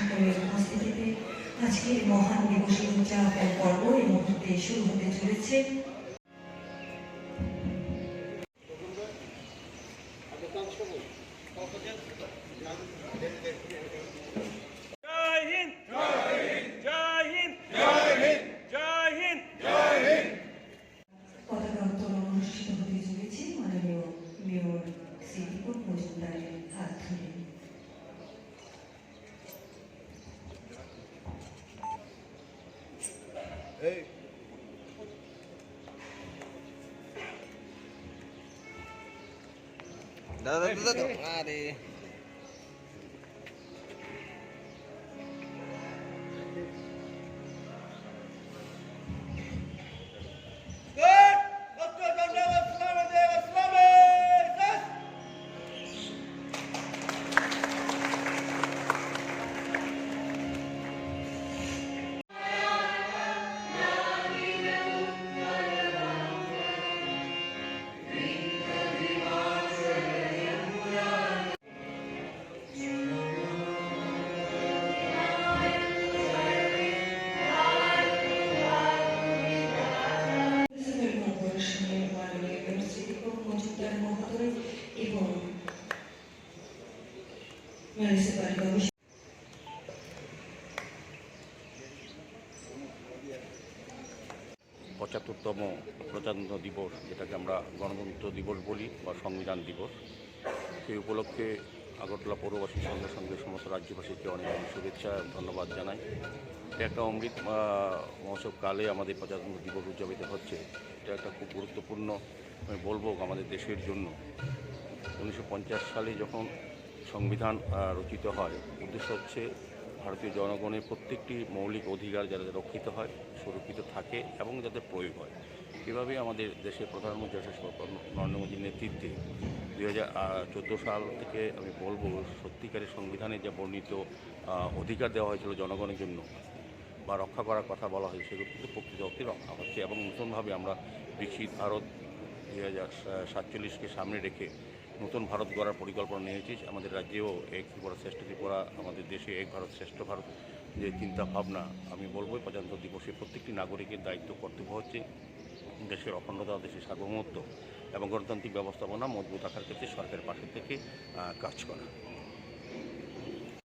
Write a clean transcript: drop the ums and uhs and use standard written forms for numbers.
সকলের উপস্থিতিতে আজকের মহান দিবসের উদযাপন পর্ব এই মুহূর্তে শুরু হতে চলেছে। পতাকা উত্তোলন অনুষ্ঠিত হতে চলেছে মাননীয় মেয়র শ্রী দীপক মজুমদারের হাত ধরে। আরে এবং মিউনিসিপ্যাল কমিশন ৭৫তম প্রজাতন্ত্র দিবস, যেটাকে আমরা গণতন্ত্র দিবস বলি বা সংবিধান দিবস, সেই উপলক্ষে আগরতলা পৌরবাসীর সঙ্গে সঙ্গে সমস্ত রাজ্যবাসীকে অনেক অনেক শুভেচ্ছা এবং ধন্যবাদ জানাই। এটা একটা অমৃত মহোৎসব কালে আমাদের প্রজাতন্ত্র দিবস উদযাপিত হচ্ছে। এটা একটা খুব গুরুত্বপূর্ণ, আমি বলবো, আমাদের দেশের জন্য। 1950 সালে যখন সংবিধান রচিত হয়, উদ্দেশ্য হচ্ছে ভারতীয় জনগণের প্রত্যেকটি মৌলিক অধিকার যাতে রক্ষিত হয়, সুরক্ষিত থাকে এবং যাতে প্রয়োগ হয়। এভাবেই আমাদের দেশের প্রধানমন্ত্রী নরেন্দ্র মোদীর নেতৃত্বে 2014 সাল থেকে আমি বলবো সত্যিকারের সংবিধানে যে বর্ণিত অধিকার দেওয়া হয়েছিল জনগণের জন্য বা রক্ষা করার কথা বলা হয়, সেগুলো কিন্তু প্রকৃত অর্থে রক্ষা হচ্ছে এবং নতুনভাবে আমরা বিকশিত ভারত 2047কে সামনে রেখে নতুন ভারত গড়ার পরিকল্পনা নিয়েছি। আমাদের রাজ্যেও এক ত্রিপুরা শ্রেষ্ঠ ত্রিপুরা, আমাদের দেশে এক ভারত শ্রেষ্ঠ ভারত যে চিন্তা ভাবনা, আমি বলবো প্রজাতন্ত্র দিবসে প্রত্যেকটি নাগরিকের দায়িত্ব কর্তব্য হচ্ছে দেশের অখণ্ডতা, দেশের সার্বভৌমত্ব এবং গণতান্ত্রিক ব্যবস্থাপনা মজবুত রাখার ক্ষেত্রে সরকারের পাশে থেকে কাজ করা।